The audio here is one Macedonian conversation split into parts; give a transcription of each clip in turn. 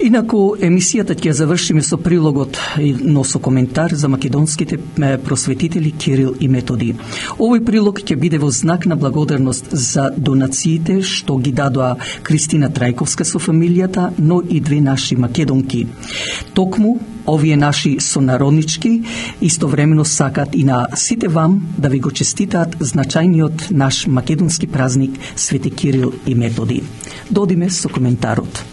Инаку, емисијата ќе завршиме со прилогот, но со коментар за македонските просветители Кирил и Методи. Овој прилог ќе биде во знак на благодарност за донациите што ги дадоа Кристина Трајковска со фамилијата, но и две наши македонки. Токму, овие наши сонароднички истовремено сакат и на сите вам да ви го честитаат значајниот наш македонски празник Свети Кирил и Методи. Додиме со коментарот.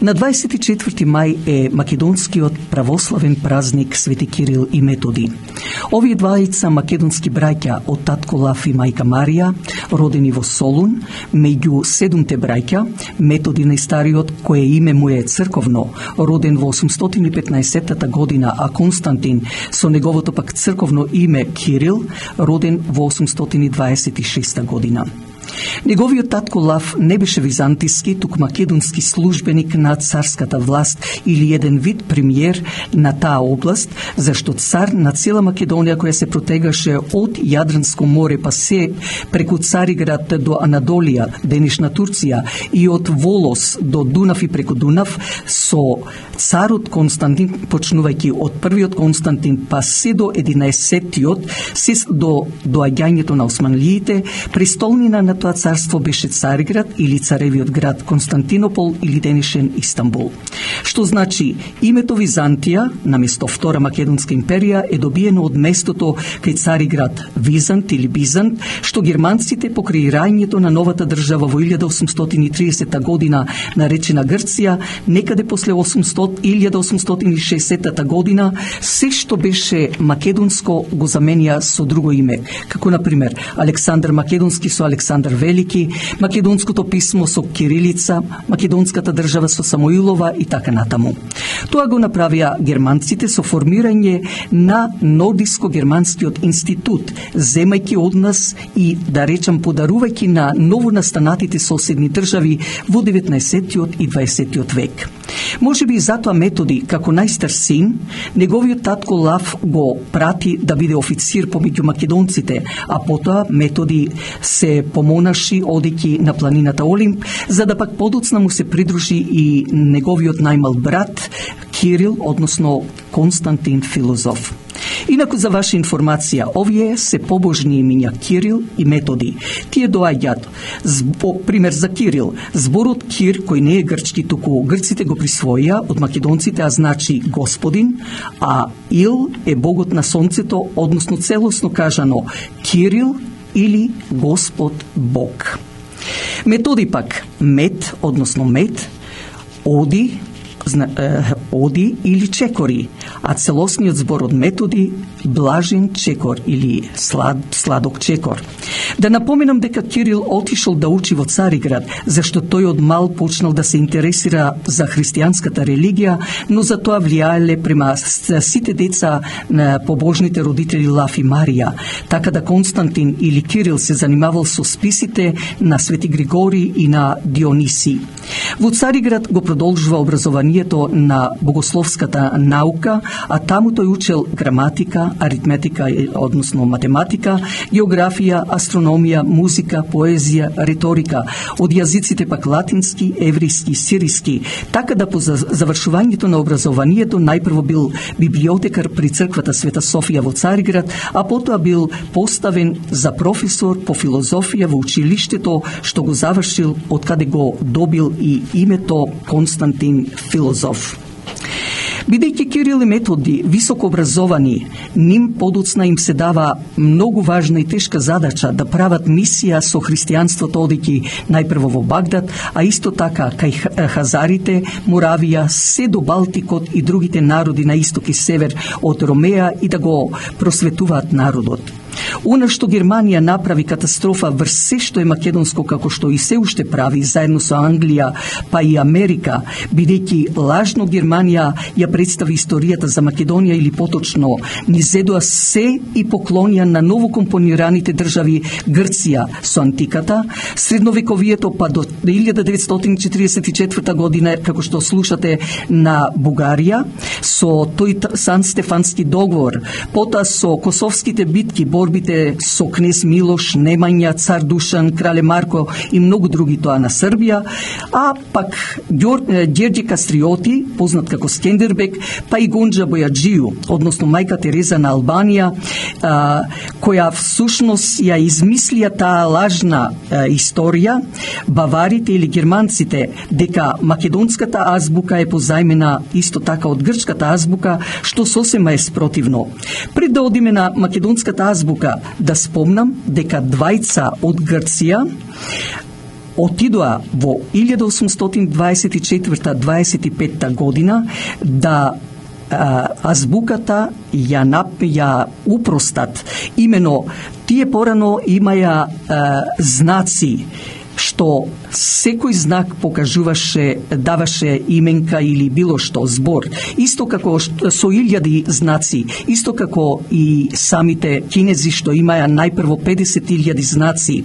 На 24 мај е македонскиот православен празник Свети Кирил и Методи. Овие двајца македонски браќа од татко Лав и мајка Марија, родени во Солун, меѓу 7 браќа, Методи најстариот, кое име му е црковно, роден во 815 година, а Константин со неговото пак црковно име Кирил, роден во 826 година. Неговиот татко Лав не беше византиски, тук македонски службеник на царската власт или еден вид премиер на таа област, зашто цар на цела Македонија која се протегаше од Јадранско море па се преку Цариград до Анадолија, денешна Турција, и од Волос до Дунав и преку Дунав, со царот Константин, почнувајќи од првиот Константин па се до 11-тиот, се до доаѓањето на османлиите, престолнина на тоа царство беше Цариград или царевиот град Константинопол или денешен Истанбул. Што значи името Византија, наместо Втора Македонска империја, е добиено од местото кај Цариград Визант или Бизант, што германците по креирањето на новата држава во 1830 година наречена Грција, некаде после 1860 година, се што беше македонско го заменија со друго име, како например Александар Македонски со Александар Велики, македонското писмо со кирилица, македонската држава со Самуилова и така натаму. Тоа го направија германците со формирање на Нордиско-германскиот институт, земајќи од нас и, да речам, подарувајќи на новонастанатите соседни држави во 19 и 20 век. Може би затоа Методи, како најстар син, неговиот татко Лав го прати да биде официр помеѓу македонците, а потоа Методи се помонаши одејќи на планината Олимп, за да пак подоцна му се придружи и неговиот најмал брат Кирил, односно Константин Филозоф. Инаку за ваша информација, овие се побожни имиња Кирил и Методи. Тие доаѓаат, пример за Кирил, зборот Кир, кој не е грчки, туку грците го присвоија од македонците, а значи господин, а Ил е богот на сонцето, односно целосно кажано Кирил или Господ Бог. Методи пак, мет, односно мет, оди или чекори, а целосниот збор од Методи блажен чекор или сладок чекор. Да напоменам дека Кирил отишол да учи во Цариград, зашто тој од мал почнал да се интересира за христијанската религија, но за тоа влијаеле према сите деца на побожните родители Лав и Марија, така да Константин или Кирил се занимавал со списите на Свети Григори и на Диониси. Во Цариград го продолжува образованието на богословската наука, а таму тој учел граматика, аритметика, односно математика, географија, астрономија, музика, поезија, риторика, од јазиците пак латински, еврејски, сириски, така да по завршувањето на образованието најпрво бил библиотекар при црквата Света Софија во Цариград, а потоа бил поставен за професор по филозофија во училиштето, што го завршил, од каде го добил и името Константин Филозоф. Бидејќи Кирил и Методи високо образовани, ним подоцна им се дава многу важна и тешка задача да прават мисија со христијанството, одејќи најпрво во Багдад, а исто така кај Хазарите, Моравија, се до Балтикот и другите народи на исток и север од Ромеа и да го просветуваат народот. Она што Германија направи катастрофа врз се што е македонско, како што и се уште прави заедно со Англија, па и Америка, бидејќи лажно Германија ја представи историјата за Македонија или поточно низедоа се и поклонија на новокомпонираните држави Грција со антиката, средновековието па до 1944 година, како што слушате, на Бугарија, со тој Сан Стефански договор, потоа со косовските битки, борбите со кнез Милош, Немања, цар Душан, крале Марко и многу други тоа на Србија, а пак Ѓерѓи Кастриоти, познат како Скендербек, па и Гонџа Бојаджију, односно мајка Тереза на Албанија, која всушност ја измислија таа лажна историја, баварите или германците, дека македонската азбука е позајмена исто така од грчката азбука, што сосема е спротивно. Пред да одиме на македонската азбука, да спомнам дека двајца од Грција отидоа во 1824-25 година да азбуката ја упростат. Имено тие порано имаја знаци, што секој знак покажуваше, даваше именка или било што, збор. Исто како со 1000 знаци, исто како и самите кинези што имаја најпрво 50.000 знаци.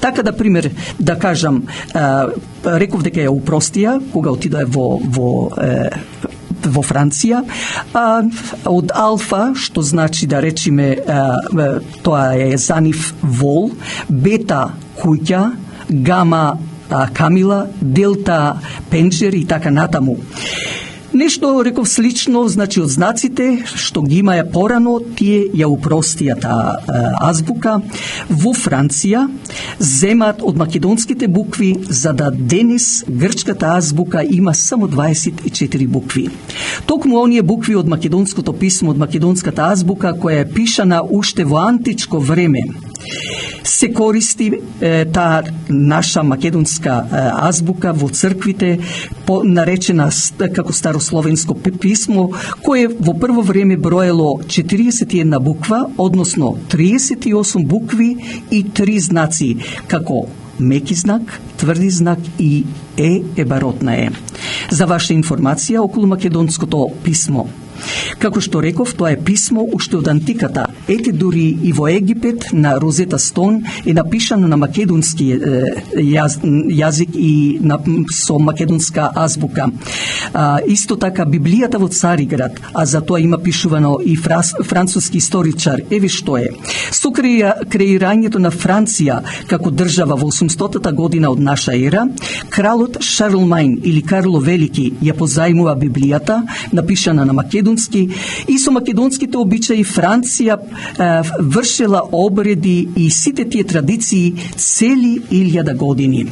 Така да пример, да кажам, реков дека ја упростија кога отидоа во Франција, од алфа, што значи да речиме тоа е за нив вол, бета куќа, гама камила, делта пенџер и така натаму. Нешто реков слично, значи од знаците што ги имаја порано, тие ја упростија таа азбука. Во Франција земат од македонските букви, за да денес грчката азбука има само 24 букви. Токму оние букви од македонското писмо, од македонската азбука, која е пишана уште во античко време, се користи таа наша македонска азбука во црквите, наречена како старословенско писмо, кое во прво време броело 41 буква, односно 38 букви и 3 знаци, како меки знак, тврди знак и баротна е. За ваша информација околу македонското писмо. Како што реков, тоа е писмо уште од антиката. Ете дури и во Египет на Розета Стон е напишано на македонски јазик и со македонска азбука. Исто така Библијата во Цариград, а за тоа има пишувано и француски историчар. Еве што е. Со креирањето на Франција како држава во 800-та година од наша ера, кралот Шарлмајн или Карло Велики ја позајмува Библијата, напишана на македонски, и со македонските обичаи Франција вршела обреди и сите тие традиции цели 1000 години.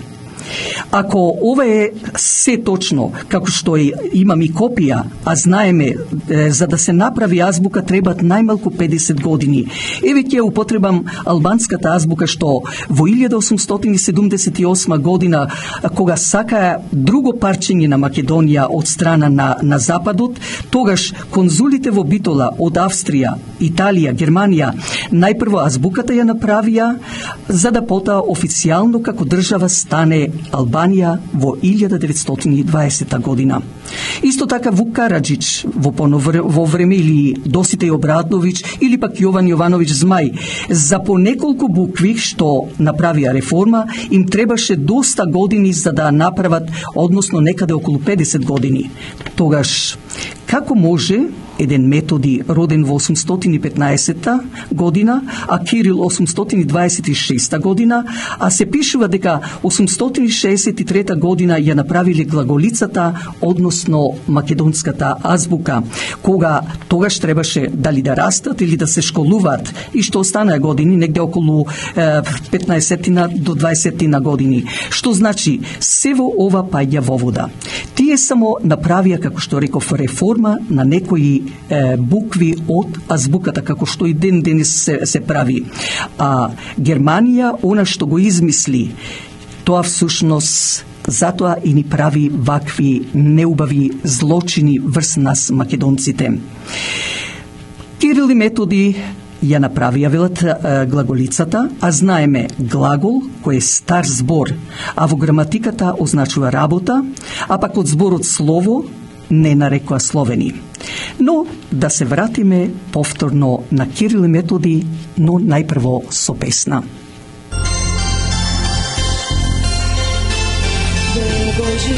Ако ова е се точно, како што имам и копија, а знаеме, за да се направи азбука требат најмалку 50 години. Еве ќе употребам албанската азбука што во 1878 година, кога сакаа друго парчење на Македонија од страна на Западот, тогаш конзулите во Битола од Австрија, Италија, Германија, најпрво азбуката ја направија, за да потоа официјално како држава стане Албанија во 1920 година. Исто така Вук Караджич во време или Доситеј Обрадовиќ или пак Јован Јовановиќ Змај, за по неколку букви што направија реформа, им требаше доста години за да направат, односно некаде околу 50 години. Тогаш, како може еден Методи роден во 815 година, а Кирил 826 година, а се пишува дека 863 година ја направиле глаголицата, односно македонската азбука, кога тогаш требаше дали да растат или да се школуваат, и што останаа години, негде околу 15 до 20 години. Што значи, сево ова паѓа во вода. Тие само направија, како што реков, реформа на некои букви од азбуката, како што и денес се прави. А Германија, она што го измисли, тоа всушност затоа и ни прави вакви неубави злочини врз нас македонците. Кирил и Методи ја направија, велат, глаголицата, а знаеме глагол кој е стар збор, а во граматиката означува работа, а пак од зборот слово не нарекоа словени. Но да се вратиме повторно на Кирил и Методи, но најпрво со песна. Божи